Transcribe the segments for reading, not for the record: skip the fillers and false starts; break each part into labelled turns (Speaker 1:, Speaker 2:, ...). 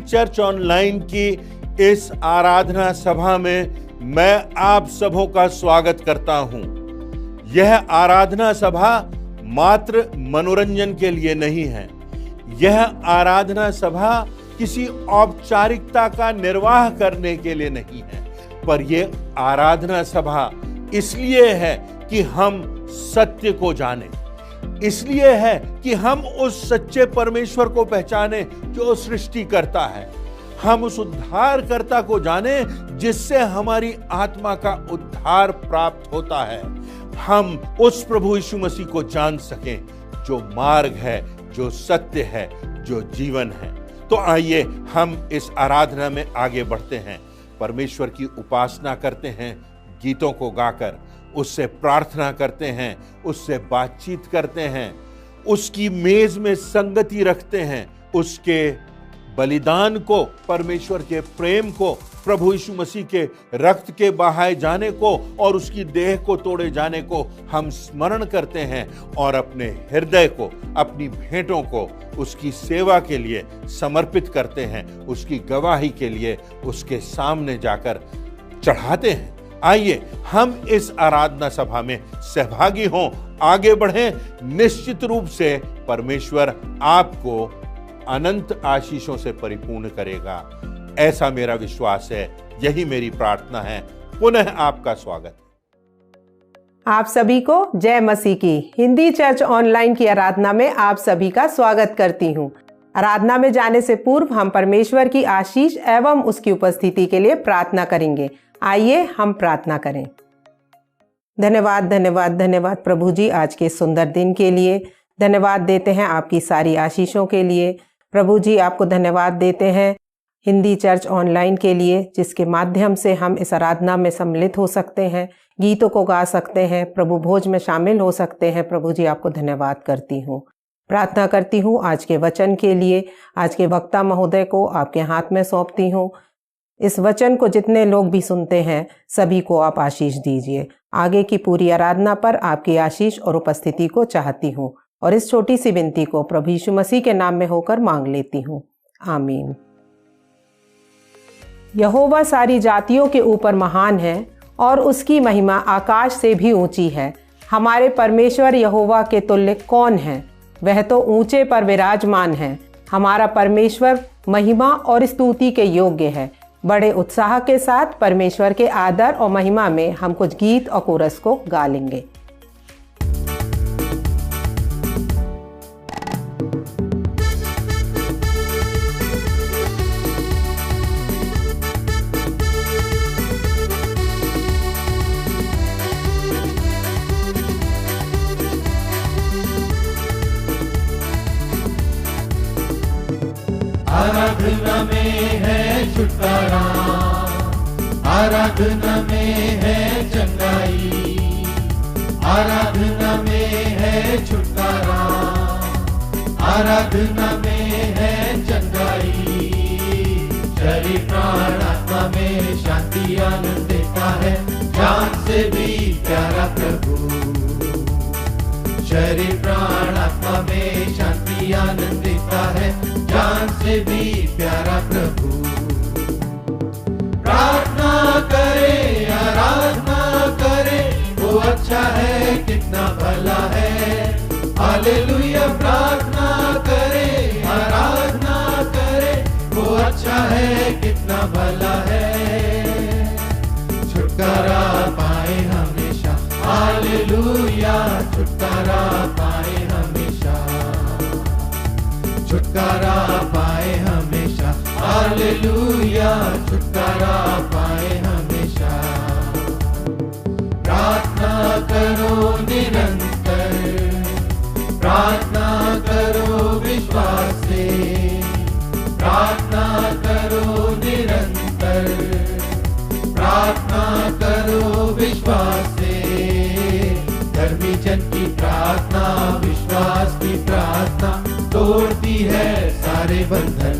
Speaker 1: Church online की इस आराधना सभा में मैं आप सबों का स्वागत करता हूं। यह आराधना सभा मात्र मनोरंजन के लिए नहीं है। यह आराधना सभा किसी औपचारिकता का निर्वाह करने के लिए नहीं है, पर यह आराधना सभा इसलिए है कि हम सत्य को जानें, इसलिए है कि हम उस सच्चे परमेश्वर को पहचाने जो सृष्टि करता है। हम उस उद्धारकर्ता को जाने जिससे हमारी आत्मा का उद्धार प्राप्त होता है। हम उस प्रभु यीशु मसीह को जान सकें जो मार्ग है, जो सत्य है, जो जीवन है। तो आइए हम इस आराधना में आगे बढ़ते हैं, परमेश्वर की उपासना करते हैं, गीतों को गाकर उससे प्रार्थना करते हैं, उससे बातचीत करते हैं, उसकी मेज में संगति रखते हैं, उसके बलिदान को, परमेश्वर के प्रेम को, प्रभु यीशु मसीह के रक्त के बहाए जाने को और उसकी देह को तोड़े जाने को हम स्मरण करते हैं और अपने हृदय को, अपनी भेंटों को उसकी सेवा के लिए समर्पित करते हैं, उसकी गवाही के लिए उसके सामने जाकर चढ़ाते हैं। आइए हम इस आराधना सभा में सहभागी हों, आगे बढ़ें। निश्चित रूप से परमेश्वर आपको अनंत आशीषों से परिपूर्ण करेगा, ऐसा मेरा विश्वास है। यही मेरी प्रार्थना है। पुनः आपका स्वागत।
Speaker 2: आप सभी को जय मसीह की हिंदी चर्च ऑनलाइन की आराधना में आप सभी का स्वागत करती हूँ। आराधना में जाने से पूर्व हम परमेश्वर की आशीष एवं उसकी उपस्थिति के लिए प्रार्थना करेंगे। आइए हम प्रार्थना करें। धन्यवाद धन्यवाद धन्यवाद प्रभु जी, आज के सुंदर दिन के लिए धन्यवाद देते हैं, आपकी सारी आशीषों के लिए। प्रभु जी आपको धन्यवाद देते हैं हिंदी चर्च ऑनलाइन के लिए, जिसके माध्यम से हम इस आराधना में सम्मिलित हो सकते हैं, गीतों को गा सकते हैं, प्रभु भोज में शामिल हो सकते हैं। प्रभु जी आपको धन्यवाद करती हूँ। प्रार्थना करती हूँ आज के वचन के लिए। आज के वक्ता महोदय को आपके हाथ में सौंपती हूँ। इस वचन को जितने लोग भी सुनते हैं सभी को आप आशीष दीजिए। आगे की पूरी आराधना पर आपकी आशीष और उपस्थिति को चाहती हूँ और इस छोटी सी विनती को प्रभु यीशु मसीह के नाम में होकर मांग लेती हूँ, आमीन। यहोवा सारी जातियों के ऊपर महान है और उसकी महिमा आकाश से भी ऊंची है। हमारे परमेश्वर यहोवा के तुल्य कौन है? वह तो ऊंचे पर विराजमान है। हमारा परमेश्वर महिमा और स्तुति के योग्य है। बड़े उत्साह के साथ परमेश्वर के आदर और महिमा में हम कुछ गीत और कोरस को गा लेंगे।
Speaker 3: आराधना में है छुटकारा, आराधना में है चंगाई, आराधना में है छुटकारा, आराधना में है चंगाई। शरीर प्राण आत्मा में शांति आनंद देता है, जान से भी प्यारा प्रभु। शरीर प्राण आत्मा में शांति आनंद देता है, जान से भी प्यारा प्रभु। प्रार्थना करे, आराधना करे, वो अच्छा है, कितना भला है। हालेलुया। प्रार्थना करे, आराधना करे, वो अच्छा है, कितना भला है। छुटकारा पाए हमेशा, हालेलुया। छुटकारा पाए हमेशा, छुटकारा पाए हमेशा, हालेलुया। छुटकारा पाए हमेशा। प्रार्थना करो निरंतर, प्रार्थना करो विश्वास से, प्रार्थना करो निरंतर, प्रार्थना करो विश्वास से। धर्मी जन की प्रार्थना, विश्वास की प्रार्थना तोड़ती है सारे बंधन।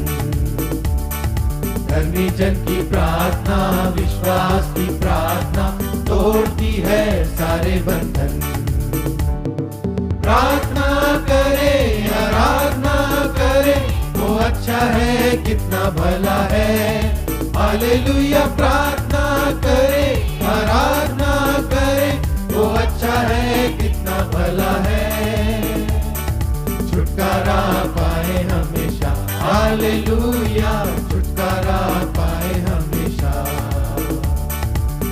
Speaker 3: धर्मी जन की प्रार्थना, विश्वास की प्रार्थना तोड़ती है सारे बंधन। प्रार्थना करे, आराधना करे, वो अच्छा है कितना भला है। हालेलुया प्रार्थना करें, आराधना करें, वो अच्छा है कितना भला है। छुटकारा पाए हमेशा, हालेलुया छुटकारा पाए हमेशा,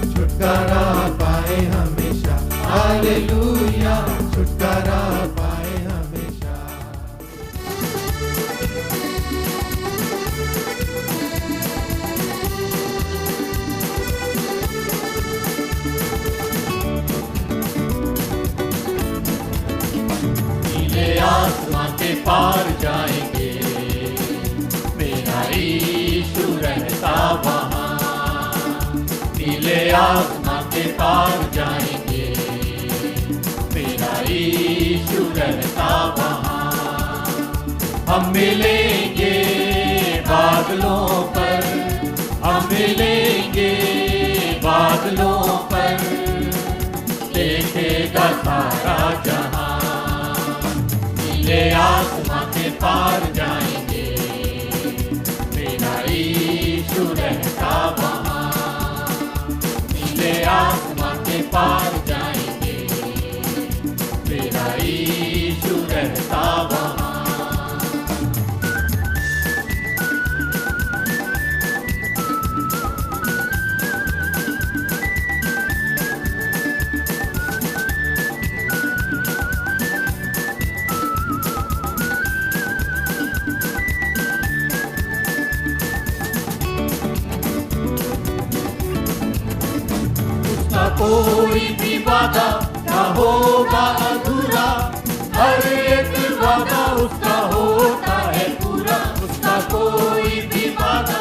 Speaker 3: छुटकारा पाए हमेशा, हालेलुया छुटकारा पाए हमेशा। नीले आसमां के पार जाएंगे, मेरा यीशु रहता वहाँ। नीले आसमां के पार जाएंगे, मेरा यीशु रहता वहाँ। हम मिलेंगे बादलों पर, हम मिलेंगे बादलों पर, देखेगा सारा जहां। नीले आसमां के पार जाएंगे, मेरा यीशु रहता वहाँ। नीले आसमां के पार जाएंगे, मेरा यीशु रहता वहाँ। कोई भी वादा ना होगा अधूरा, हर एक वादा उसका होता है पूरा। उसका कोई भी वादा,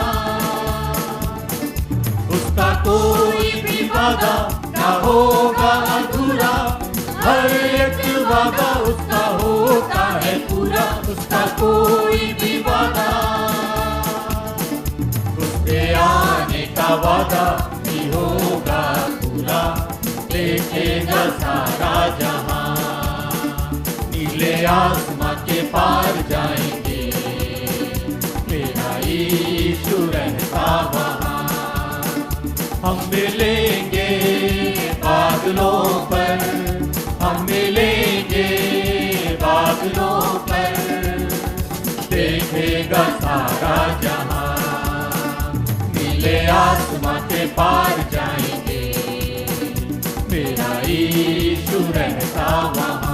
Speaker 3: उसका कोई भी वादा ना होगा अधूरा, हर एक वादा उसका होता है पूरा। उसका कोई भी वादा, उसके आने का वादा भी होगा पूरा, देखेगा सारा जहां। नीले आसमां के पार जाएंगे, मेरा यीशु रहता वहाँ। हम मिलेंगे बादलों पर, हम मिलेंगे बादलों पर, देखेगा सारा जहां। नीले आसमां के पार जाएंगे, मेरा यीशु रहता वहाँ।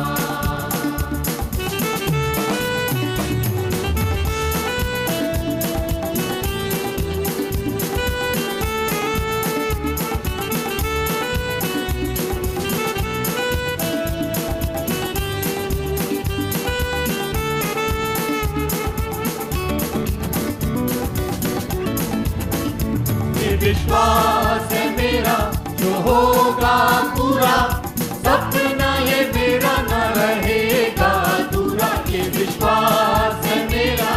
Speaker 3: ये विश्वास है मेरा जो होगा पूरा, सपना ये मेरा न रहेगा अधूरा। ये विश्वास है मेरा,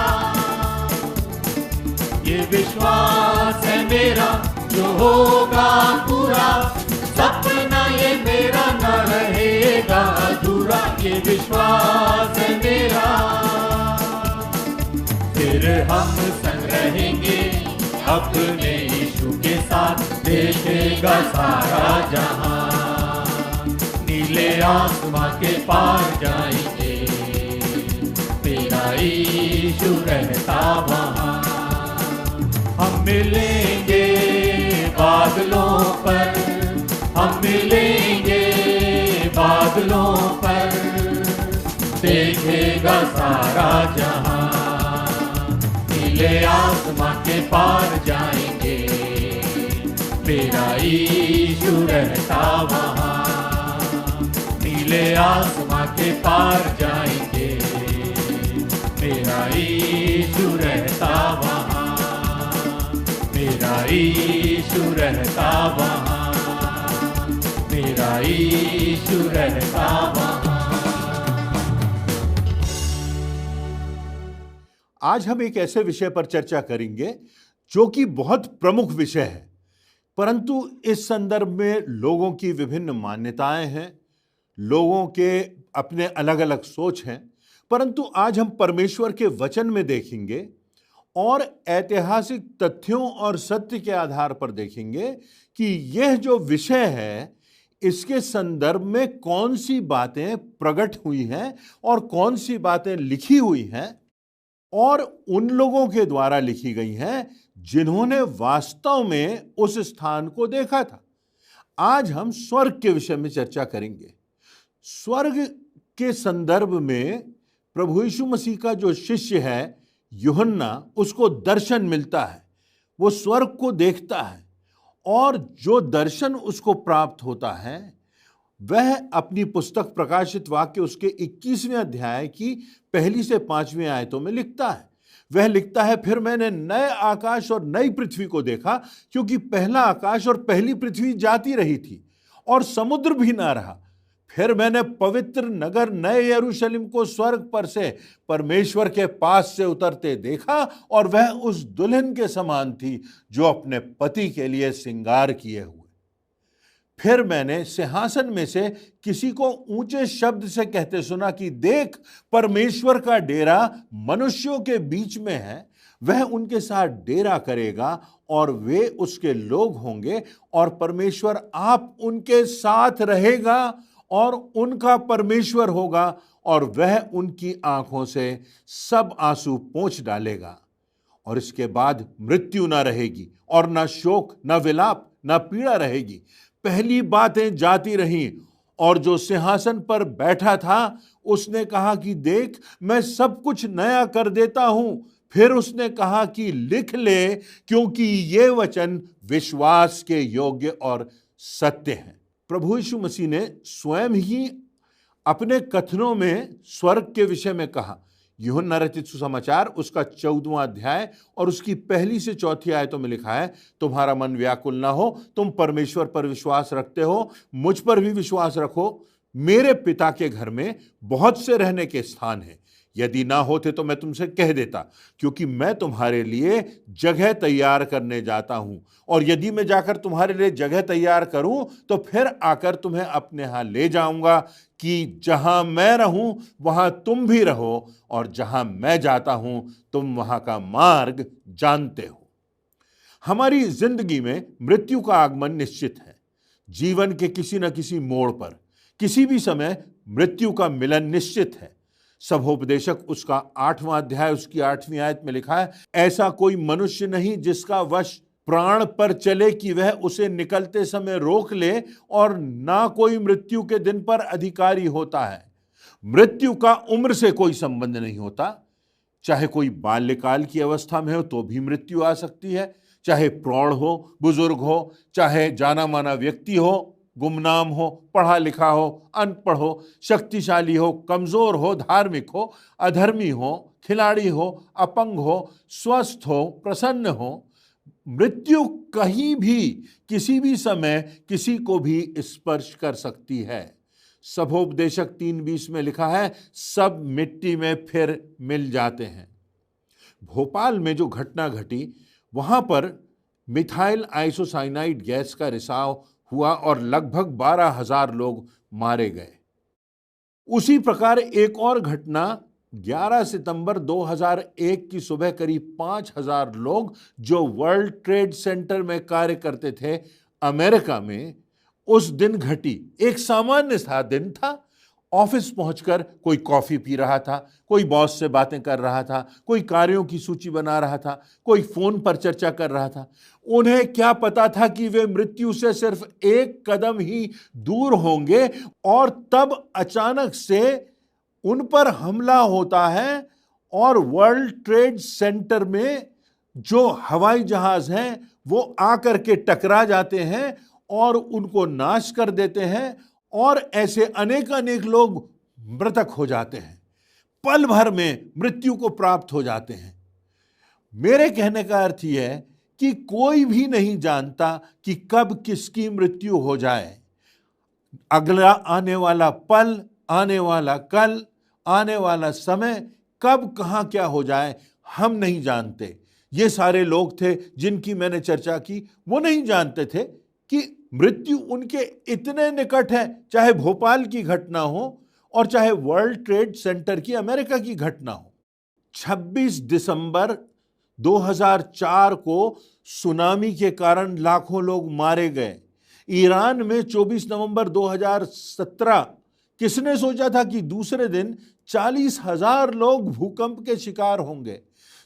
Speaker 3: ये विश्वास है मेरा जो होगा पूरा, सपना ये मेरा न रहेगा अधूरा। ये विश्वास है मेरा, फिर हम संग रहेंगे अपने यीशु के साथ, देखेगा सारा जहां। नीले आसमां के पार जाएंगे, मेरा यीशु रहता वहाँ। हम मिलेंगे बादलों पर, हम मिलेंगे बादलों पर, देखेगा सारा जहां। नीले आसमां के पार जाएंगे, मेरा यीशु रहता वहाँ। नीले आसमां के पार जाएंगे, मेरा यीशु रहता वहाँ। मेरा यीशु रहता वहाँ, मेरा यीशु रहता वहाँ।
Speaker 1: आज हम एक ऐसे विषय पर चर्चा करेंगे जो कि बहुत प्रमुख विषय है, परंतु इस संदर्भ में लोगों की विभिन्न मान्यताएं हैं, लोगों के अपने अलग अलग सोच हैं। परंतु आज हम परमेश्वर के वचन में देखेंगे और ऐतिहासिक तथ्यों और सत्य के आधार पर देखेंगे कि यह जो विषय है इसके संदर्भ में कौन सी बातें प्रकट हुई हैं और कौन सी बातें लिखी हुई हैं और उन लोगों के द्वारा लिखी गई हैं जिन्होंने वास्तव में उस स्थान को देखा था। आज हम स्वर्ग के विषय में चर्चा करेंगे। स्वर्ग के संदर्भ में प्रभु यीशु मसीह का जो शिष्य है यूहन्ना, उसको दर्शन मिलता है, वो स्वर्ग को देखता है और जो दर्शन उसको प्राप्त होता है वह अपनी पुस्तक प्रकाशित वाक्य उसके 21वें अध्याय की 1 से 5 आयतों में लिखता है। वह लिखता है, फिर मैंने नए आकाश और नई पृथ्वी को देखा, क्योंकि पहला आकाश और पहली पृथ्वी जाती रही थी और समुद्र भी ना रहा। फिर मैंने पवित्र नगर नए यरूशलेम को स्वर्ग पर से परमेश्वर के पास से उतरते देखा और वह उस दुल्हन के समान थी जो अपने पति के लिए श्रृंगार किए हुए। फिर मैंने सिंहासन में से किसी को ऊंचे शब्द से कहते सुना कि देख, परमेश्वर का डेरा मनुष्यों के बीच में है, वह उनके साथ डेरा करेगा और वे उसके लोग होंगे और परमेश्वर आप उनके साथ रहेगा और उनका परमेश्वर होगा और वह उनकी आंखों से सब आंसू पोंछ डालेगा। और इसके बाद मृत्यु ना रहेगी और ना शोक, ना विलाप, ना पीड़ा रहेगी। पहली बातें जाती रहीं। और जो सिंहासन पर बैठा था उसने कहा कि देख, मैं सब कुछ नया कर देता हूं। फिर उसने कहा कि लिख ले, क्योंकि ये वचन विश्वास के योग्य और सत्य हैं। प्रभु यीशु मसीह ने स्वयं ही अपने कथनों में स्वर्ग के विषय में कहा। यूहन्ना रचित सुसमाचार उसका 14वां अध्याय और उसकी 1 से 4 आयतों में लिखा है, तुम्हारा मन व्याकुल ना हो, तुम परमेश्वर पर विश्वास रखते हो, मुझ पर भी विश्वास रखो। मेरे पिता के घर में बहुत से रहने के स्थान हैं, यदि ना होते तो मैं तुमसे कह देता, क्योंकि मैं तुम्हारे लिए जगह तैयार करने जाता हूं। और यदि मैं जाकर तुम्हारे लिए जगह तैयार करूं तो फिर आकर तुम्हें अपने यहां ले जाऊंगा, कि जहां मैं रहूं वहां तुम भी रहो, और जहां मैं जाता हूं तुम वहां का मार्ग जानते हो। हमारी जिंदगी में मृत्यु का आगमन निश्चित है। जीवन के किसी न किसी मोड़ पर किसी भी समय मृत्यु का मिलन निश्चित है। सभोपदेशक उसका 8वां अध्याय उसकी 8वीं आयत में लिखा है, ऐसा कोई मनुष्य नहीं जिसका वश प्राण पर चले कि वह उसे निकलते समय रोक ले, और ना कोई मृत्यु के दिन पर अधिकारी होता है। मृत्यु का उम्र से कोई संबंध नहीं होता। चाहे कोई बाल्यकाल की अवस्था में हो तो भी मृत्यु आ सकती है, चाहे प्रौढ़ हो, बुजुर्ग हो, चाहे जाना माना व्यक्ति हो, गुमनाम हो, पढ़ा लिखा हो, अनपढ़ हो, शक्तिशाली हो, कमजोर हो, धार्मिक हो, अधर्मी हो, खिलाड़ी हो, अपंग हो, स्वस्थ हो, प्रसन्न हो। मृत्यु कहीं भी किसी भी समय किसी को भी स्पर्श कर सकती है। सभोपदेशक 3:20 में लिखा है, सब मिट्टी में फिर मिल जाते हैं। भोपाल में जो घटना घटी वहां पर मिथाइल आइसोसाइनाइड गैस का रिसाव हुआ और लगभग 12,000 लोग मारे गए। उसी प्रकार एक और घटना 11 सितंबर 2001 की सुबह करीब 5,000 लोग जो वर्ल्ड ट्रेड सेंटर में कार्य करते थे अमेरिका में, उस दिन घटी। एक सामान्य सा दिन था। ऑफिस पहुंचकर कोई कॉफी पी रहा था, कोई बॉस से बातें कर रहा था, कोई कार्यों की सूची बना रहा था, कोई फोन पर चर्चा कर रहा था। उन्हें क्या पता था कि वे मृत्यु से सिर्फ एक कदम ही दूर होंगे, और तब अचानक से उन पर हमला होता है और वर्ल्ड ट्रेड सेंटर में जो हवाई जहाज हैं वो आकर के टकरा जाते हैं और उनको नाश कर देते हैं, और ऐसे अनेक लोग मृतक हो जाते हैं, पल भर में मृत्यु को प्राप्त हो जाते हैं। मेरे कहने का अर्थ यह है कि कोई भी नहीं जानता कि कब किसकी मृत्यु हो जाए। अगला आने वाला पल, आने वाला कल, आने वाला समय, कब कहां क्या हो जाए हम नहीं जानते। ये सारे लोग थे जिनकी मैंने चर्चा की, वो नहीं जानते थे कि मृत्यु उनके इतने निकट है। चाहे भोपाल की घटना हो और चाहे वर्ल्ड ट्रेड सेंटर की अमेरिका की घटना हो। 26 दिसंबर 2004 को सुनामी के कारण लाखों लोग मारे गए। ईरान में 24 नवंबर 2017 किसने सोचा था कि दूसरे दिन 40,000 लोग भूकंप के शिकार होंगे।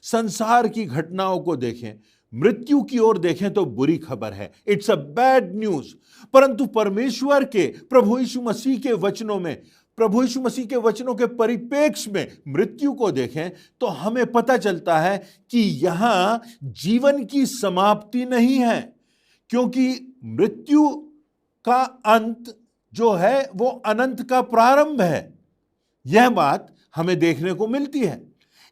Speaker 1: संसार की घटनाओं को देखें, मृत्यु की ओर देखें तो बुरी खबर है, इट्स अ बैड न्यूज। परंतु परमेश्वर के प्रभु यीशु मसीह के वचनों में, प्रभु यीशु मसीह के वचनों के परिप्रेक्ष्य में मृत्यु को देखें तो हमें पता चलता है कि यहां जीवन की समाप्ति नहीं है, क्योंकि मृत्यु का अंत जो है वो अनंत का प्रारंभ है। यह बात हमें देखने को मिलती है।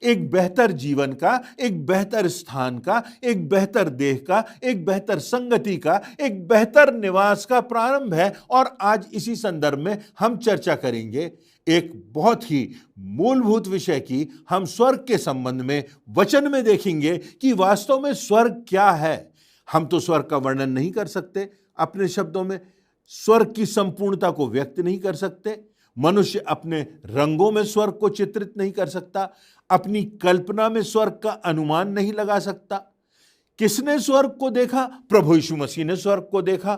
Speaker 1: एक बेहतर जीवन का, एक बेहतर स्थान का, एक बेहतर देह का, एक बेहतर संगति का, एक बेहतर निवास का प्रारंभ है। और आज इसी संदर्भ में हम चर्चा करेंगे एक बहुत ही मूलभूत विषय की। हम स्वर्ग के संबंध में वचन में देखेंगे कि वास्तव में स्वर्ग क्या है। हम तो स्वर्ग का वर्णन नहीं कर सकते अपने शब्दों में, स्वर्ग की संपूर्णता को व्यक्त नहीं कर सकते। मनुष्य अपने रंगों में स्वर्ग को चित्रित नहीं कर सकता, अपनी कल्पना में स्वर्ग का अनुमान नहीं लगा सकता। किसने स्वर्ग को देखा? प्रभु यीशु मसीह ने स्वर्ग को देखा,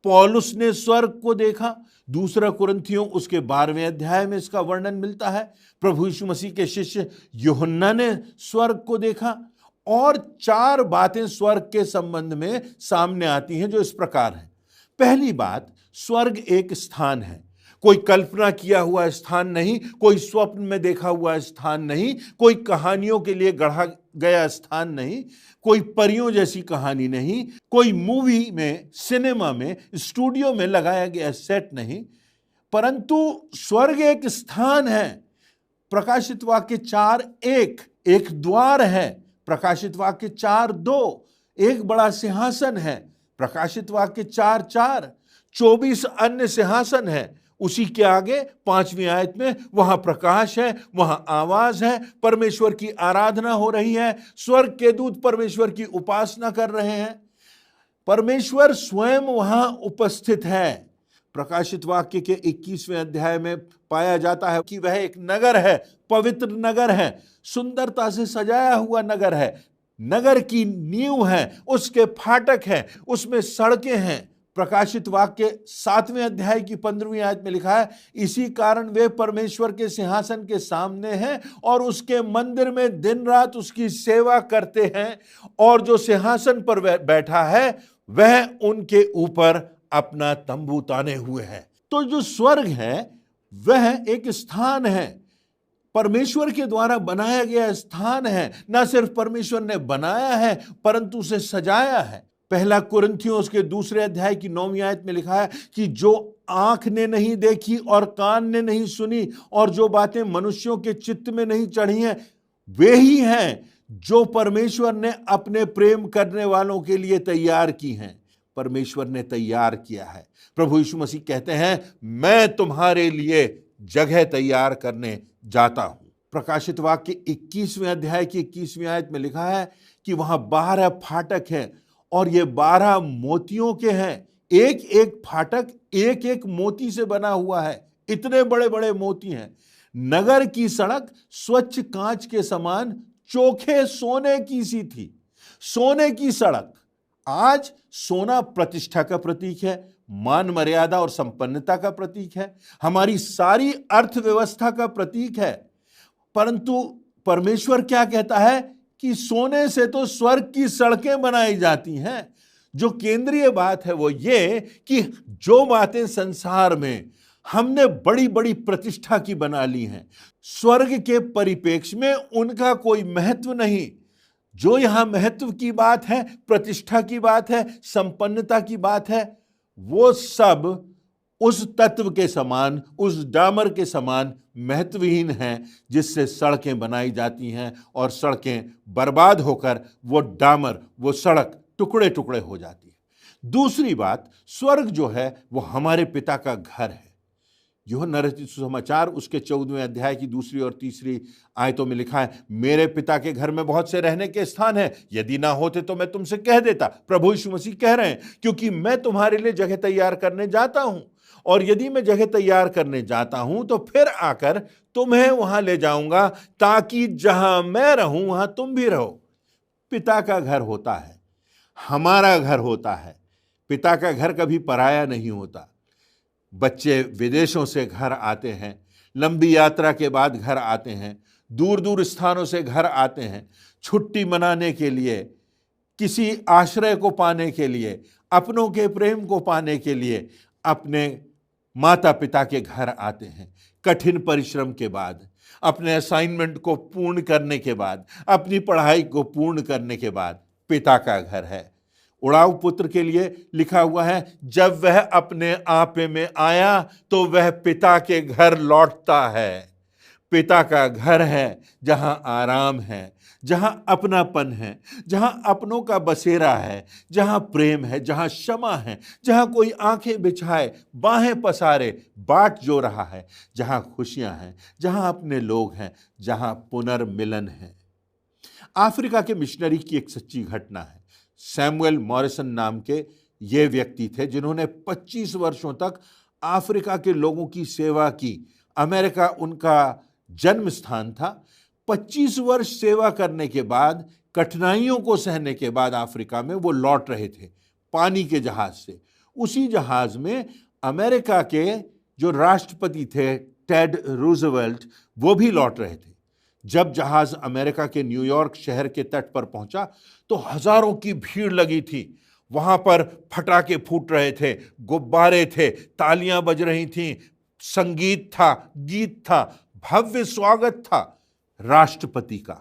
Speaker 1: पौलुस ने स्वर्ग को देखा। 2 कुरिन्थियों उसके 12वें अध्याय में इसका वर्णन मिलता है। प्रभु यीशु मसीह के शिष्य यूहन्ना ने स्वर्ग को देखा। और 4 बातें स्वर्ग के संबंध में सामने आती हैं जो इस प्रकार हैं। पहली बात, स्वर्ग एक स्थान है, कोई कल्पना किया हुआ स्थान नहीं, कोई स्वप्न में देखा हुआ स्थान नहीं, कोई कहानियों के लिए गढ़ा गया स्थान नहीं, कोई परियों जैसी कहानी नहीं, कोई मूवी में, सिनेमा में, स्टूडियो में लगाया गया सेट नहीं, परंतु स्वर्ग एक स्थान है। प्रकाशित वाक्य 4:1 एक द्वार है, प्रकाशित वाक्य 4:2 एक बड़ा सिंहासन है, प्रकाशित वाक्य 4:4 24 अन्य सिंहासन है। उसी के आगे 5वीं आयत में वहां प्रकाश है, वहां आवाज है, परमेश्वर की आराधना हो रही है, स्वर्ग के दूत परमेश्वर की उपासना कर रहे हैं, परमेश्वर स्वयं वहां उपस्थित है। प्रकाशित वाक्य के 21वें अध्याय में पाया जाता है कि वह एक नगर है, पवित्र नगर है, सुंदरता से सजाया हुआ नगर है, नगर की नींव है, उसके फाटक है, उसमें सड़कें हैं। प्रकाशित वाक्य 7वें अध्याय की 15वीं आयत में लिखा है, इसी कारण वे परमेश्वर के सिंहासन के सामने हैं और उसके मंदिर में दिन रात उसकी सेवा करते हैं, और जो सिंहासन पर बैठा है वह उनके ऊपर अपना तंबू ताने हुए है। तो जो स्वर्ग है वह एक स्थान है, परमेश्वर के द्वारा बनाया गया स्थान है। ना सिर्फ परमेश्वर ने बनाया है परंतु उसे सजाया है। 1 कुरिन्थियों उसके 2 अध्याय की 9वीं आयत में लिखा है कि जो आंख ने नहीं देखी और कान ने नहीं सुनी और जो बातें मनुष्यों के चित्त में नहीं चढ़ी हैं, वे ही हैं जो परमेश्वर ने अपने प्रेम करने वालों के लिए तैयार की हैं। परमेश्वर ने तैयार किया है। प्रभु यीशु मसीह कहते हैं, मैं तुम्हारे लिए जगह तैयार करने जाता हूं। प्रकाशित वाक्य 21वें अध्याय की 21वीं आयत में लिखा है कि वहां 12 फाटक हैं और ये 12 मोतियों के हैं। एक एक फाटक एक एक मोती से बना हुआ है, इतने बड़े बड़े मोती हैं। नगर की सड़क स्वच्छ कांच के समान चोखे सोने की सी थी। सोने की सड़क। आज सोना प्रतिष्ठा का प्रतीक है, मान मर्यादा और संपन्नता का प्रतीक है, हमारी सारी अर्थव्यवस्था का प्रतीक है। परंतु परमेश्वर क्या कहता है कि सोने से तो स्वर्ग की सड़कें बनाई जाती हैं। जो केंद्रीय बात है वो ये कि जो बातें संसार में हमने बड़ी बड़ी प्रतिष्ठा की बना ली हैं, स्वर्ग के परिप्रेक्ष्य में उनका कोई महत्व नहीं। जो यहां महत्व की बात है, प्रतिष्ठा की बात है, संपन्नता की बात है, वो सब उस तत्व के समान, उस डामर के समान महत्वहीन हैं जिससे सड़कें बनाई जाती हैं और सड़कें बर्बाद होकर वो डामर, वो सड़क टुकड़े टुकड़े हो जाती है। दूसरी बात, स्वर्ग जो है वो हमारे पिता का घर है। यूहन्ना रचित सुसमाचार उसके 14वें अध्याय की 2 और 3 आयतों में लिखा है, मेरे पिता के घर में बहुत से रहने के स्थान हैं, यदि ना होते तो मैं तुमसे कह देता। प्रभु यीशु मसीह कह रहे हैं, क्योंकि मैं तुम्हारे लिए जगह तैयार करने जाता हूं, और यदि मैं जगह तैयार करने जाता हूं तो फिर आकर तुम्हें वहां ले जाऊंगा, ताकि जहां मैं रहूं वहां तुम भी रहो। पिता का घर होता है, हमारा घर होता है। पिता का घर कभी पराया नहीं होता। बच्चे विदेशों से घर आते हैं, लंबी यात्रा के बाद घर आते हैं, दूर दूर स्थानों से घर आते हैं, छुट्टी मनाने के लिए, किसी आश्रय को पाने के लिए, अपनों के प्रेम को पाने के लिए अपने माता पिता के घर आते हैं। कठिन परिश्रम के बाद, अपने असाइनमेंट को पूर्ण करने के बाद, अपनी पढ़ाई को पूर्ण करने के बाद पिता का घर है। उड़ाऊ पुत्र के लिए लिखा हुआ है, जब वह अपने आपे में आया तो वह पिता के घर लौटता है। पिता का घर है जहां आराम है, जहां अपनापन है, जहां अपनों का बसेरा है, जहां प्रेम है, जहां क्षमा है, जहां कोई आंखें बिछाए, बाहें पसारे, बाट जो रहा है, जहां खुशियां हैं, जहां अपने लोग हैं, जहां पुनर्मिलन है। अफ्रीका के मिशनरी की एक सच्ची घटना है। सैमुअल मॉरिसन नाम के ये व्यक्ति थे जिन्होंने 25 वर्षों तक अफ्रीका के लोगों की सेवा की। अमेरिका उनका जन्म स्थान था। 25 वर्ष सेवा करने के बाद, कठिनाइयों को सहने के बाद अफ्रीका में वो लौट रहे थे पानी के जहाज से। उसी जहाज में अमेरिका के जो राष्ट्रपति थे टेड रूजवेल्ट, वो भी लौट रहे थे। जब जहाज अमेरिका के न्यूयॉर्क शहर के तट पर पहुंचा तो हजारों की भीड़ लगी थी। वहां पर फटाके फूट रहे थे, गुब्बारे थे, तालियां बज रही थीं, संगीत था, गीत था, भव्य स्वागत था राष्ट्रपति का।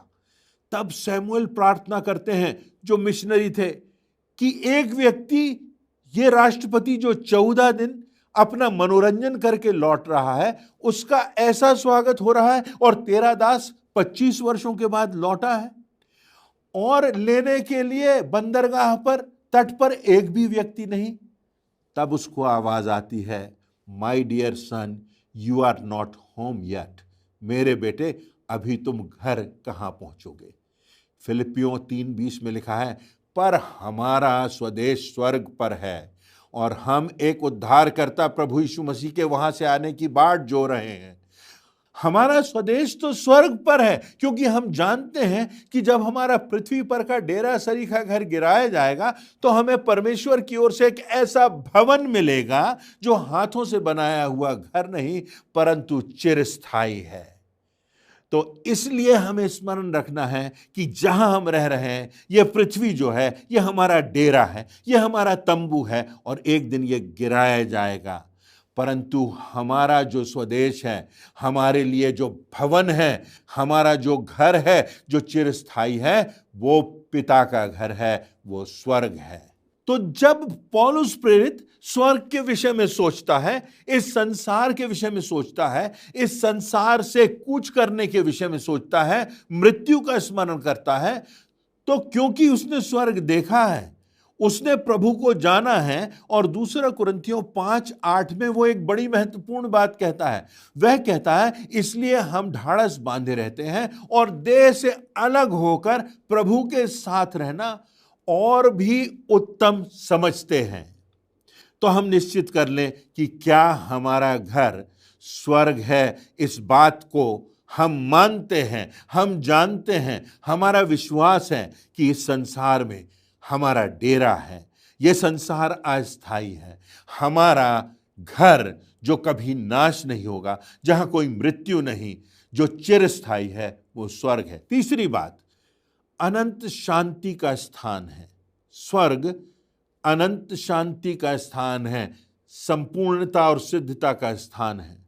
Speaker 1: तब सैमुअल प्रार्थना करते हैं, जो मिशनरी थे, कि एक व्यक्ति, ये राष्ट्रपति जो 14 दिन अपना मनोरंजन करके लौट रहा है, उसका ऐसा स्वागत हो रहा है, और तेरा दास 25 वर्षों के बाद लौटा है, और लेने के लिए बंदरगाह पर, तट पर एक भी व्यक्ति नहीं। तब उसको आवाज आती है, my dear son, you are not home yet. मेरे बेटे, अभी तुम घर कहां पहुंचोगे। फिलिपियों 3:20 में लिखा है, पर हमारा स्वदेश स्वर्ग पर है और हम एक उद्धारकर्ता प्रभु यीशु मसीह के वहां से आने की बाट जो रहे हैं। हमारा स्वदेश तो स्वर्ग पर है, क्योंकि हम जानते हैं कि जब हमारा पृथ्वी पर का डेरा सरीखा घर गिराया जाएगा तो हमें परमेश्वर की ओर से एक ऐसा भवन मिलेगा जो हाथों से बनाया हुआ घर नहीं परंतु चिरस्थायी है। तो इसलिए हमें स्मरण रखना है कि जहां हम रह रहे हैं, यह पृथ्वी जो है, यह हमारा डेरा है, यह हमारा तंबू है, और एक दिन यह गिराया जाएगा। परंतु हमारा जो स्वदेश है, हमारे लिए जो भवन है, हमारा जो घर है, जो चिरस्थायी है, वो पिता का घर है, वो स्वर्ग है। तो जब पौलुस प्रेरित स्वर्ग के विषय में सोचता है, इस संसार के विषय में सोचता है, इस संसार से कूच करने के विषय में सोचता है, मृत्यु का स्मरण करता है, तो क्योंकि उसने स्वर्ग देखा है, उसने प्रभु को जाना है, और 2 कुरिन्थियों 5:8 में वो एक बड़ी महत्वपूर्ण बात कहता है। वह कहता है, इसलिए हम ढाढ़स बांधे रहते हैं और देह से अलग होकर प्रभु के साथ रहना और भी उत्तम समझते हैं। तो हम निश्चित कर लें कि क्या हमारा घर स्वर्ग है, इस बात को हम मानते हैं, हम जानते हैं, हमारा विश्वास है कि इस संसार में हमारा डेरा है, यह संसार अस्थायी है। हमारा घर जो कभी नाश नहीं होगा, जहां कोई मृत्यु नहीं, जो चिरस्थायी है, वो स्वर्ग है। तीसरी बात, अनंत शांति का स्थान है। स्वर्ग अनंत शांति का स्थान है, संपूर्णता और सिद्धता का स्थान है।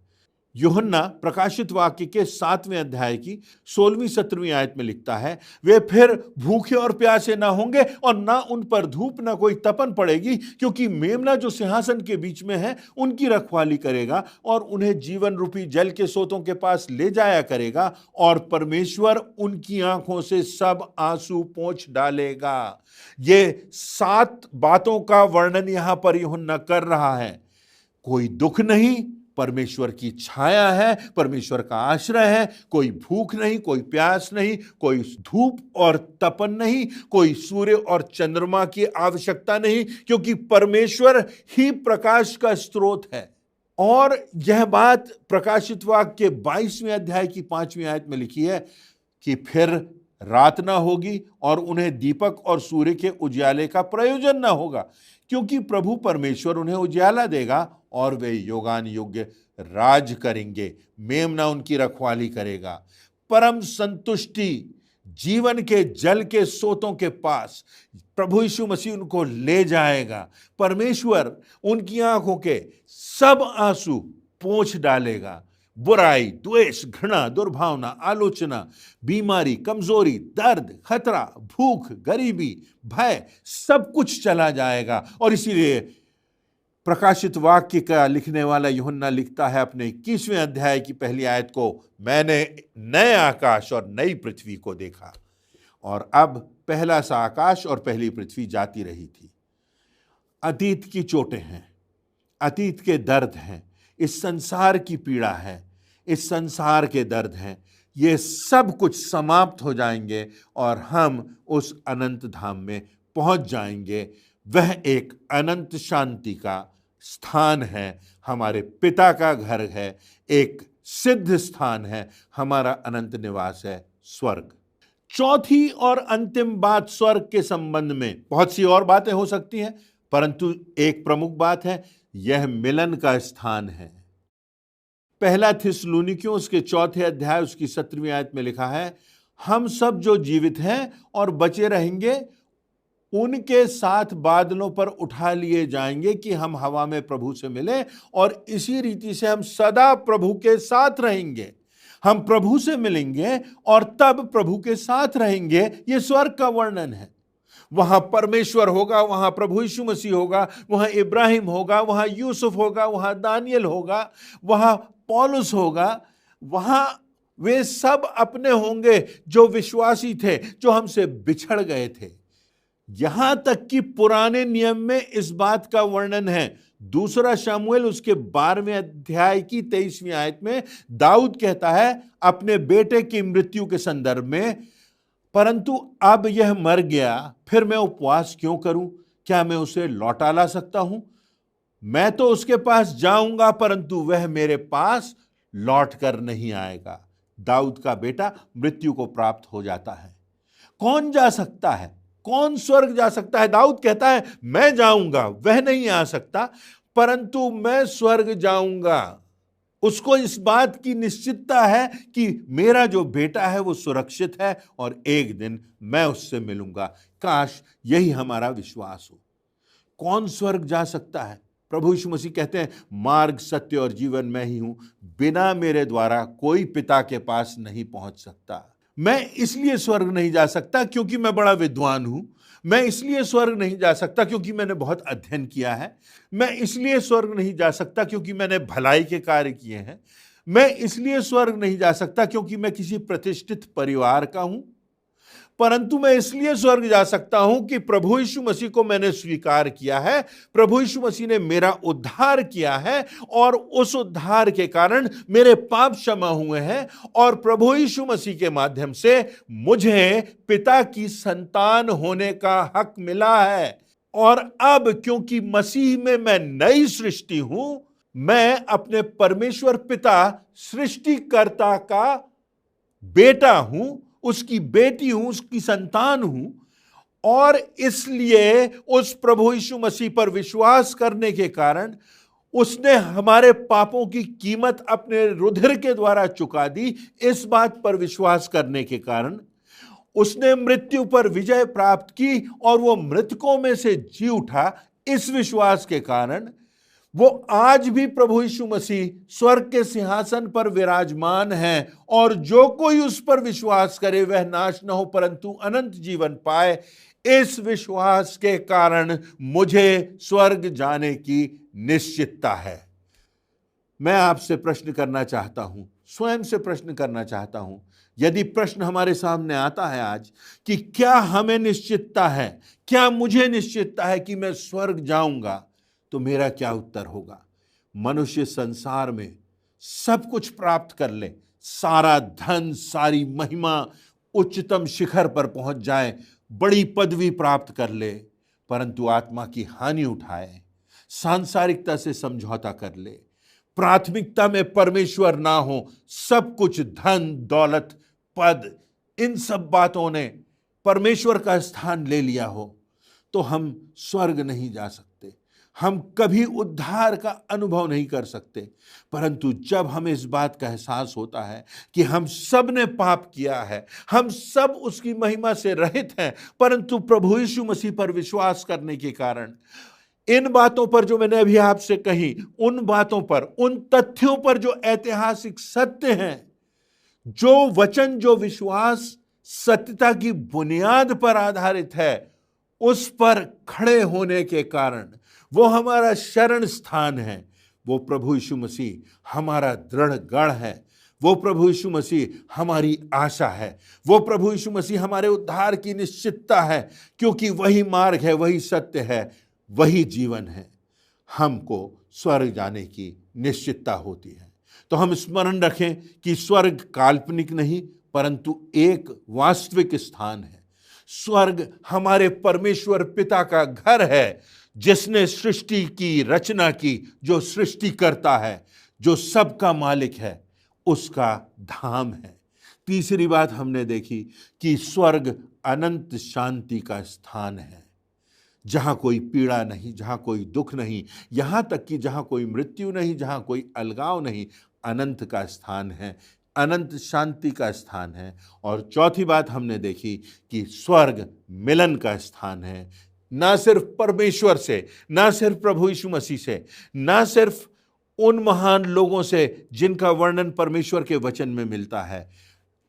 Speaker 1: यूहन्ना प्रकाशित वाक्य के 7वें अध्याय की 16वीं-17वीं आयत में लिखता है, वे फिर भूखे और प्यासे ना होंगे और ना उन पर धूप ना कोई तपन पड़ेगी, क्योंकि मेमना जो सिंहासन के बीच में है उनकी रखवाली करेगा और उन्हें जीवन रूपी जल के सोतों के पास ले जाया करेगा, और परमेश्वर उनकी आंखों से सब आंसू पोंछ डालेगा। ये 7 बातों का वर्णन यहां पर यूहन्ना कर रहा है। कोई दुख नहीं, परमेश्वर की छाया है, परमेश्वर का आश्रय है, कोई भूख नहीं, कोई प्यास नहीं, कोई धूप और तपन नहीं, कोई सूर्य और चंद्रमा की आवश्यकता नहीं, क्योंकि परमेश्वर ही प्रकाश का स्रोत है। और यह बात प्रकाशित वाक्य के 22वें अध्याय की 5वीं आयत में लिखी है कि फिर रात ना होगी और उन्हें दीपक और सूर्य के उजियाले का प्रयोजन ना होगा, क्योंकि प्रभु परमेश्वर उन्हें उजियाला देगा और वे योगान योग्य राज करेंगे। मेमना उनकी रखवाली करेगा। परम संतुष्टि जीवन के जल के सोतों के पास प्रभु यीशु मसीह उनको ले जाएगा। परमेश्वर उनकी आंखों के सब आंसू पोंछ डालेगा। बुराई, द्वेष, घृणा, दुर्भावना, आलोचना, बीमारी, कमजोरी, दर्द, खतरा, भूख, गरीबी, भय, सब कुछ चला जाएगा। और इसीलिए प्रकाशित वाक्य का लिखने वाला यूहन्ना लिखता है अपने 21वें अध्याय की पहली आयत को, मैंने नए आकाश और नई पृथ्वी को देखा और अब पहला सा आकाश और पहली पृथ्वी जाती रही थी। अतीत की चोटें हैं, अतीत के दर्द हैं, इस संसार की पीड़ा है, इस संसार के दर्द हैं, ये सब कुछ समाप्त हो जाएंगे और हम उस अनंत धाम में पहुंच जाएंगे। वह एक अनंत शांति का स्थान है, हमारे पिता का घर है, एक सिद्ध स्थान है, हमारा अनंत निवास है स्वर्ग। चौथी और अंतिम बात स्वर्ग के संबंध में, बहुत सी और बातें हो सकती हैं, परंतु एक प्रमुख बात है, यह मिलन का स्थान है। पहला थिस्सलुनीकियों उसके 4 अध्याय उसकी 17वीं आयत में लिखा है, हम सब जो जीवित हैं और बचे रहेंगे उनके साथ बादलों पर उठा लिए जाएंगे कि हम हवा में प्रभु से मिलें और इसी रीति से हम सदा प्रभु के साथ रहेंगे। हम प्रभु से मिलेंगे और तब प्रभु के साथ रहेंगे। यह स्वर्ग का वर्णन है। वहां परमेश्वर होगा, वहां प्रभु यीशु मसीह होगा, वहां इब्राहिम होगा, वहां यूसुफ होगा, वहां दानियल होगा, वहां पौलुस होगा, वहां वे सब अपने होंगे जो विश्वासी थे, जो हमसे बिछड़ गए थे। यहां तक कि पुराने नियम में इस बात का वर्णन है। दूसरा शमूएल उसके 12वें अध्याय की 23वीं आयत में दाऊद कहता है अपने बेटे की मृत्यु के संदर्भ में, परंतु अब यह मर गया, फिर मैं उपवास क्यों करूं? क्या मैं उसे लौटा ला सकता हूं? मैं तो उसके पास जाऊंगा, परंतु वह मेरे पास लौट कर नहीं आएगा। दाऊद का बेटा मृत्यु को प्राप्त हो जाता है। कौन जा सकता है? कौन स्वर्ग जा सकता है? दाऊद कहता है मैं जाऊंगा, वह नहीं आ सकता, परंतु मैं स्वर्ग जाऊंगा। उसको इस बात की निश्चितता है कि मेरा जो बेटा है वो सुरक्षित है और एक दिन मैं उससे मिलूंगा। काश यही हमारा विश्वास हो। कौन स्वर्ग जा सकता है? प्रभु यीशु मसीह कहते हैं मार्ग, सत्य और जीवन मैं ही हूं, बिना मेरे द्वारा कोई पिता के पास नहीं पहुंच सकता। मैं इसलिए स्वर्ग नहीं जा सकता क्योंकि मैं बड़ा विद्वान हूं। मैं इसलिए स्वर्ग नहीं जा सकता क्योंकि मैंने बहुत अध्ययन किया है। मैं इसलिए स्वर्ग नहीं जा सकता क्योंकि मैंने भलाई के कार्य किए हैं। मैं इसलिए स्वर्ग नहीं जा सकता क्योंकि मैं किसी प्रतिष्ठित परिवार का हूं, परंतु मैं इसलिए स्वर्ग जा सकता हूं कि प्रभु यीशु मसीह को मैंने स्वीकार किया है। प्रभु यीशु मसीह ने मेरा उद्धार किया है और उस उद्धार के कारण मेरे पाप क्षमा हुए हैं और प्रभु यीशु मसीह के माध्यम से मुझे पिता की संतान होने का हक मिला है। और अब क्योंकि मसीह में मैं नई सृष्टि हूं, मैं अपने परमेश्वर पिता सृष्टिकर्ता का बेटा हूं, उसकी बेटी हूं, उसकी संतान हूं। और इसलिए उस प्रभु यीशु मसीह पर विश्वास करने के कारण उसने हमारे पापों की कीमत अपने रुधिर के द्वारा चुका दी। इस बात पर विश्वास करने के कारण उसने मृत्यु पर विजय प्राप्त की और वो मृतकों में से जी उठा। इस विश्वास के कारण वो आज भी प्रभु यीशु मसीह स्वर्ग के सिंहासन पर विराजमान है और जो कोई उस पर विश्वास करे वह नाश न हो परंतु अनंत जीवन पाए। इस विश्वास के कारण मुझे स्वर्ग जाने की निश्चितता है। मैं आपसे प्रश्न करना चाहता हूं, स्वयं से प्रश्न करना चाहता हूं। यदि प्रश्न हमारे सामने आता है आज कि क्या हमें निश्चितता है, क्या मुझे निश्चितता है कि मैं स्वर्ग जाऊंगा, तो मेरा क्या उत्तर होगा? मनुष्य संसार में सब कुछ प्राप्त कर ले, सारा धन, सारी महिमा, उच्चतम शिखर पर पहुंच जाए, बड़ी पदवी प्राप्त कर ले, परंतु आत्मा की हानि उठाए, सांसारिकता से समझौता कर ले, प्राथमिकता में परमेश्वर ना हो, सब कुछ धन, दौलत, पद, इन सब बातों ने परमेश्वर का स्थान ले लिया हो तो हम स्वर्ग नहीं जा सकते, हम कभी उद्धार का अनुभव नहीं कर सकते। परंतु जब हमें इस बात का एहसास होता है कि हम सब ने पाप किया है, हम सब उसकी महिमा से रहित हैं, परंतु प्रभु यीशु मसीह पर विश्वास करने के कारण इन बातों पर जो मैंने अभी आपसे कही, उन बातों पर, उन तथ्यों पर जो ऐतिहासिक सत्य हैं, जो वचन, जो विश्वास सत्यता की बुनियाद पर आधारित है, उस पर खड़े होने के कारण वो हमारा शरण स्थान है। वो प्रभु यीशु मसीह हमारा दृढ़ गढ़ है, वो प्रभु यीशु मसीह हमारी आशा है, वो प्रभु यीशु मसीह हमारे उद्धार की निश्चितता है, क्योंकि वही मार्ग है, वही सत्य है, वही जीवन है। हमको स्वर्ग जाने की निश्चितता होती है। तो हम स्मरण रखें कि स्वर्ग काल्पनिक नहीं परंतु एक वास्तविक स्थान है। स्वर्ग हमारे परमेश्वर पिता का घर है, जिसने सृष्टि की रचना की, जो सृष्टि करता है, जो सबका मालिक है, उसका धाम है। तीसरी बात हमने देखी कि स्वर्ग अनंत शांति का स्थान है, जहां कोई पीड़ा नहीं, जहां कोई दुख नहीं, यहां तक कि जहां कोई मृत्यु नहीं, जहां कोई अलगाव नहीं, अनंत का स्थान है, अनंत शांति का स्थान है। और चौथी बात हमने देखी कि स्वर्ग मिलन का स्थान है, ना सिर्फ परमेश्वर से, ना सिर्फ प्रभु यीशु मसीह से, ना सिर्फ उन महान लोगों से जिनका वर्णन परमेश्वर के वचन में मिलता है,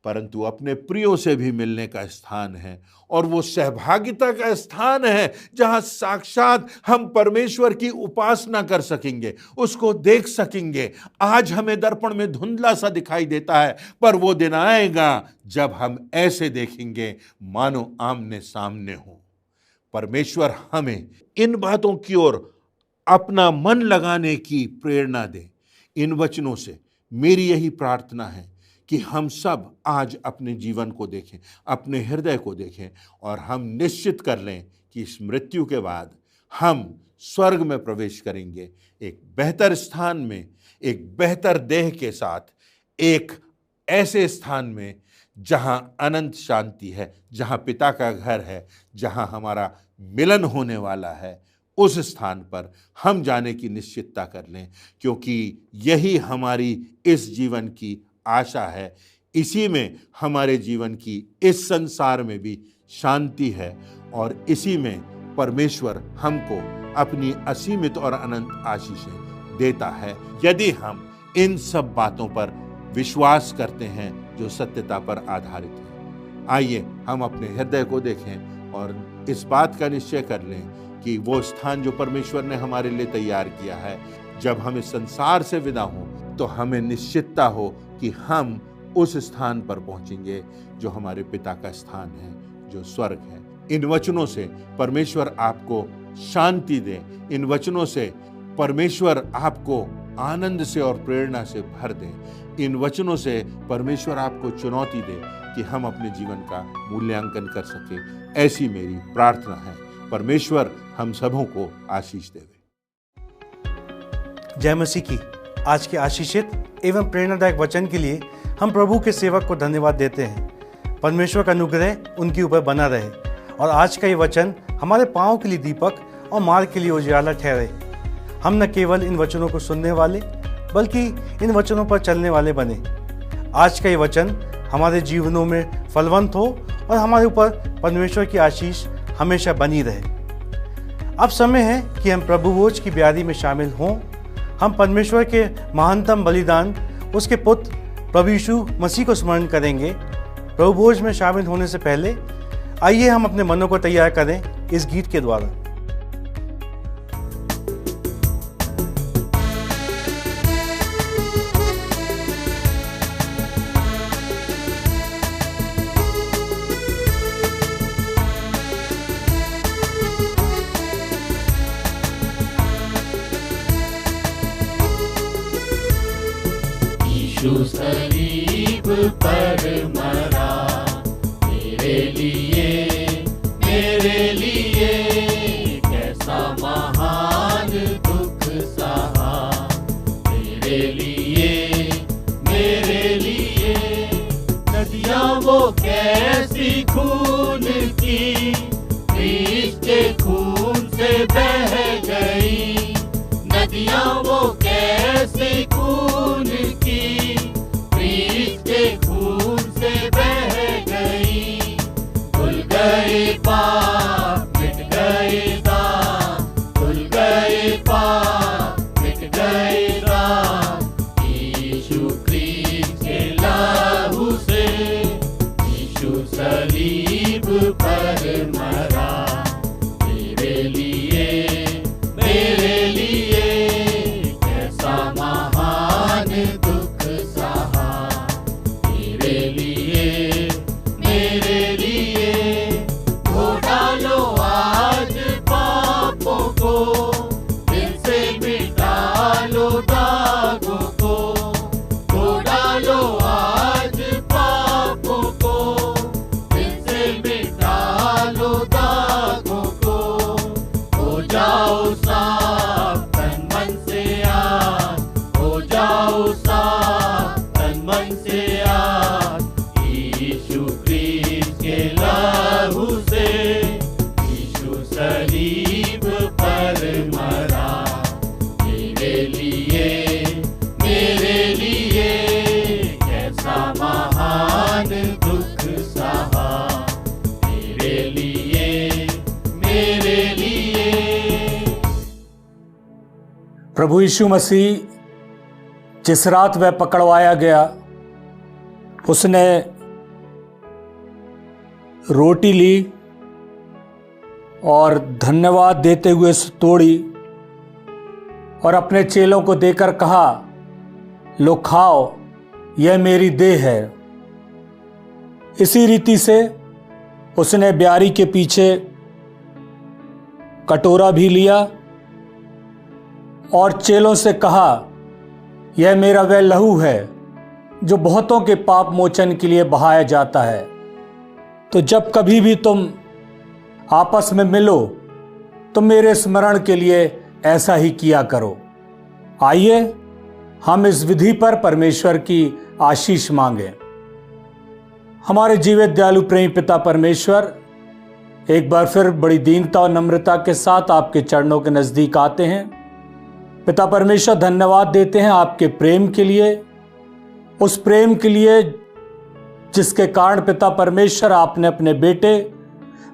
Speaker 1: परंतु अपने प्रियों से भी मिलने का स्थान है। और वो सहभागिता का स्थान है जहां साक्षात हम परमेश्वर की उपासना कर सकेंगे, उसको देख सकेंगे। आज हमें दर्पण में धुंधला सा दिखाई देता है, पर वो दिन आएगा जब हम ऐसे देखेंगे मानो आमने सामने हो। परमेश्वर हमें इन बातों की ओर अपना मन लगाने की प्रेरणा दे। इन वचनों से मेरी यही प्रार्थना है कि हम सब आज अपने जीवन को देखें, अपने हृदय को देखें और हम निश्चित कर लें कि इस मृत्यु के बाद हम स्वर्ग में प्रवेश करेंगे, एक बेहतर स्थान में, एक बेहतर देह के साथ, एक ऐसे स्थान में जहां अनंत शांति है, जहां पिता का घर है, जहां हमारा मिलन होने वाला है। उस स्थान पर हम जाने की निश्चितता कर लें, क्योंकि यही हमारी इस जीवन की आशा है। इसी में हमारे जीवन की इस संसार में भी शांति है और इसी में परमेश्वर हमको अपनी असीमित और अनंत आशीषें देता है, यदि हम इन सब बातों पर विश्वास करते हैं जो सत्यता पर आधारित है। आइए हम अपने हृदय को देखें और इस बात का निश्चय कर लें कि वो स्थान जो परमेश्वर ने हमारे लिए तैयार किया है, जब हम इस संसार से विदा हों तो हमें निश्चितता हो कि हम उस स्थान पर पहुंचेंगे जो हमारे पिता का स्थान है, जो स्वर्ग है। इन वचनों से परमेश्वर आपको शांति दे, इन वचनों से परमेश्वर आपको आनंद से और प्रेरणा से भर दे। इन वचनों से परमेश्वर आपको चुनौती दे कि हम अपने जीवन का मूल्यांकन कर सकें। ऐसी मेरी प्रार्थना है। परमेश्वर हम सबों को आशीष देवे।
Speaker 4: जय मसीह की। आज के आशीषित एवं प्रेरणादायक वचन के लिए हम प्रभु के सेवक को धन्यवाद देते हैं। परमेश्वर का अनुग्रह उनके ऊपर बना रहे और आज का ये वचन हमारे पाँव के लिए दीपक और मार्ग के लिए उजियाला ठहरे। हम न केवल इन वचनों को सुनने वाले बल्कि इन वचनों पर चलने वाले बने। आज का ये वचन हमारे जीवनों में फलवंत हो और हमारे ऊपर परमेश्वर की आशीष हमेशा बनी रहे। अब समय है कि हम प्रभु भोज की ब्यारी में शामिल हों। हम परमेश्वर के महानतम बलिदान, उसके पुत्र प्रभु यीशु मसीह को स्मरण करेंगे। प्रभु भोज में शामिल होने से पहले आइए हम अपने मनों को तैयार करें इस गीत के द्वारा।
Speaker 3: यीशु सलीब पर मरा मेरे लिए कैसा महान दुख सहा मेरे लिए नदियाँ वो कैसी खून की, क्रीस के खून से बह गई। नदियां वो कैसी खून की, क्रीस के खून से बह गई। धुल गए पाप, मिट गए दाग, धुल गए पाप, मिट गए दाग। यीशु क्रीस के लहू से, यीशु सलीब पर मरा। मेरे लिए, मेरे लिए कैसा महान दुख सहा। मेरे लिए, मेरे लिए धो डालो आज पापों को, दिल से मिटा लो दागों को। धो डालो आज पापों को, दिल से मिटा लो दागों को। हो जाओ साफ तन मन से आज, हो जाओ साफ तन मन से आज। यीशु क्रीस के लहू से, यीशु सलीब पर मरा। मेरे लिए, मेरे लिए कैसा महान दुख सहा। मेरे लिए, मेरे लिए।
Speaker 5: प्रभु यीशु मसीह जिस रात वह पकड़वाया गया, उसने रोटी ली और धन्यवाद देते हुए उसे तोड़ी और अपने चेलों को देकर कहा, लो खाओ, यह मेरी देह है। इसी रीति से उसने ब्यारी के पीछे कटोरा भी लिया और चेलों से कहा, यह मेरा वह लहू है जो बहुतों के पाप मोचन के लिए बहाया जाता है। तो जब कभी भी तुम आपस में मिलो तो मेरे स्मरण के लिए ऐसा ही किया करो। आइए हम इस विधि पर परमेश्वर की आशीष मांगें। हमारे जीवित दयालु प्रेमी पिता परमेश्वर, एक बार फिर बड़ी दीनता और नम्रता के साथ आपके चरणों के नजदीक आते हैं। पिता परमेश्वर, धन्यवाद देते हैं आपके प्रेम के लिए, उस प्रेम के लिए जिसके कारण पिता परमेश्वर आपने अपने बेटे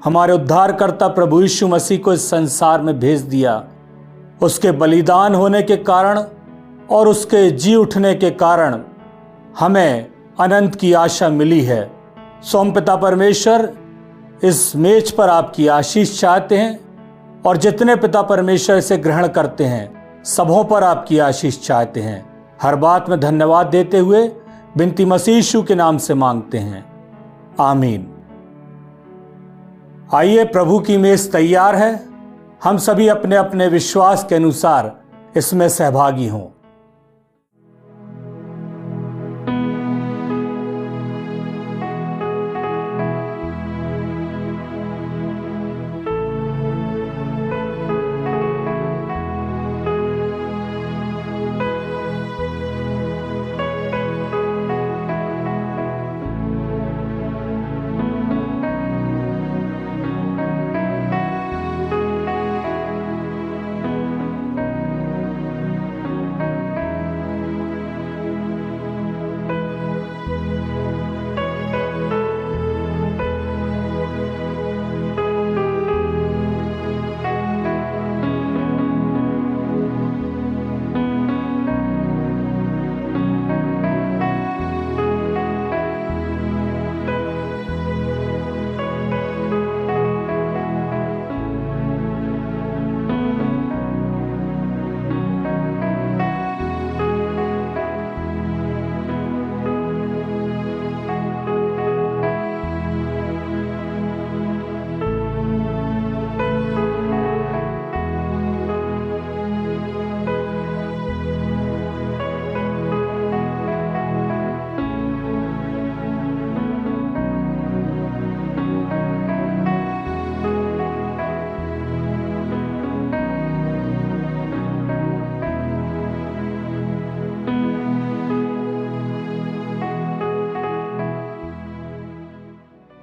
Speaker 5: हमारे उद्धारकर्ता प्रभु यीशु मसीह को इस संसार में भेज दिया। उसके बलिदान होने के कारण और उसके जी उठने के कारण हमें अनंत की आशा मिली है। सो हम पिता परमेश्वर इस मेज पर आपकी आशीष चाहते हैं और जितने पिता परमेश्वर इसे ग्रहण करते हैं सबों पर आपकी आशीष चाहते हैं। हर बात में धन्यवाद देते हुए बिनती मसीह यीशु के नाम से मांगते हैं, आमीन। आइए, प्रभु की मेज तैयार है, हम सभी अपने अपने विश्वास के अनुसार इसमें सहभागी हों।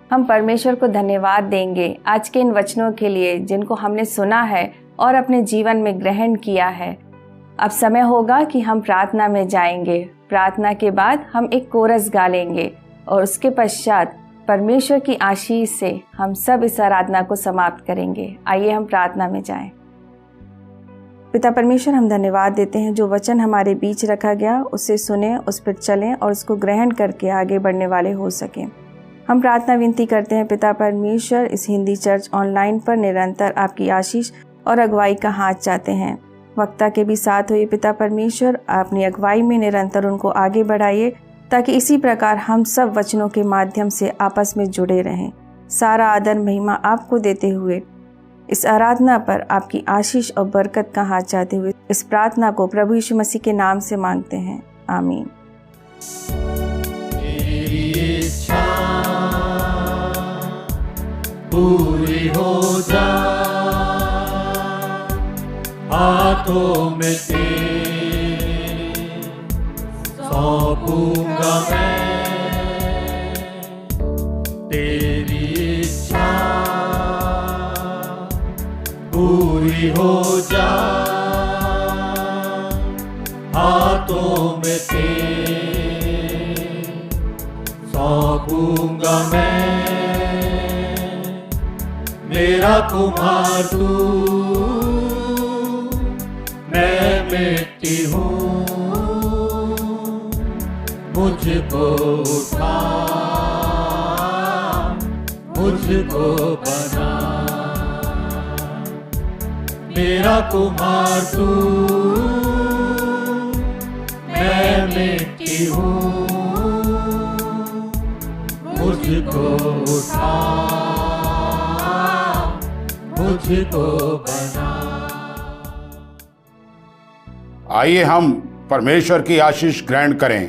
Speaker 6: हम परमेश्वर को धन्यवाद देंगे आज के इन वचनों के लिए जिनको हमने सुना है और अपने जीवन में ग्रहण किया है। अब समय होगा कि हम प्रार्थना में जाएंगे। प्रार्थना के बाद हम एक कोरस गा लेंगे और उसके पश्चात परमेश्वर की आशीष से हम सब इस आराधना को समाप्त करेंगे। आइए हम प्रार्थना में जाएं। पिता परमेश्वर, हम धन्यवाद देते हैं जो वचन हमारे बीच रखा गया उसे सुने, उस पर चलें और उसको ग्रहण करके आगे बढ़ने वाले हो सकें। हम प्रार्थना विनती करते हैं पिता परमेश्वर, इस हिंदी चर्च ऑनलाइन पर निरंतर आपकी आशीष और अगुवाई का हाथ चाहते हैं। वक्ता के भी साथ हुए पिता परमेश्वर, अपनी अगुवाई में निरंतर उनको आगे बढ़ाइए ताकि इसी प्रकार हम सब वचनों के माध्यम से आपस में जुड़े रहें। सारा आदर महिमा आपको देते हुए इस आराधना पर आपकी आशीष और बरकत का हाथ चाहते हुए इस प्रार्थना को प्रभु यीशु मसीह के नाम से मांगते हैं, आमीन।
Speaker 3: मेरी इच्छा पूरी हो जा, हाथों में तेरे सौंपूंगा मैं। तेरी इच्छा पूरी हो जा, हाथों में तेरे सौंपूंगा मैं। मेरा कुम्हार तू, मैं मिट्टी हूँ, मुझको उठा, मुझको बना। मेरा कुम्हार तू, मैं मिट्टी हूँ, मुझको उठा, मुझको बना।
Speaker 7: आइए हम परमेश्वर की आशीष ग्रहण करें।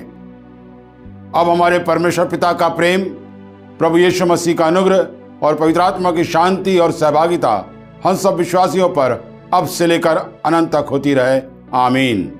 Speaker 7: अब हमारे परमेश्वर पिता का प्रेम, प्रभु यीशु मसीह का अनुग्रह और पवित्र आत्मा की शांति और सहभागिता हम सब विश्वासियों पर अब से लेकर अनंत तक होती रहे। आमीन।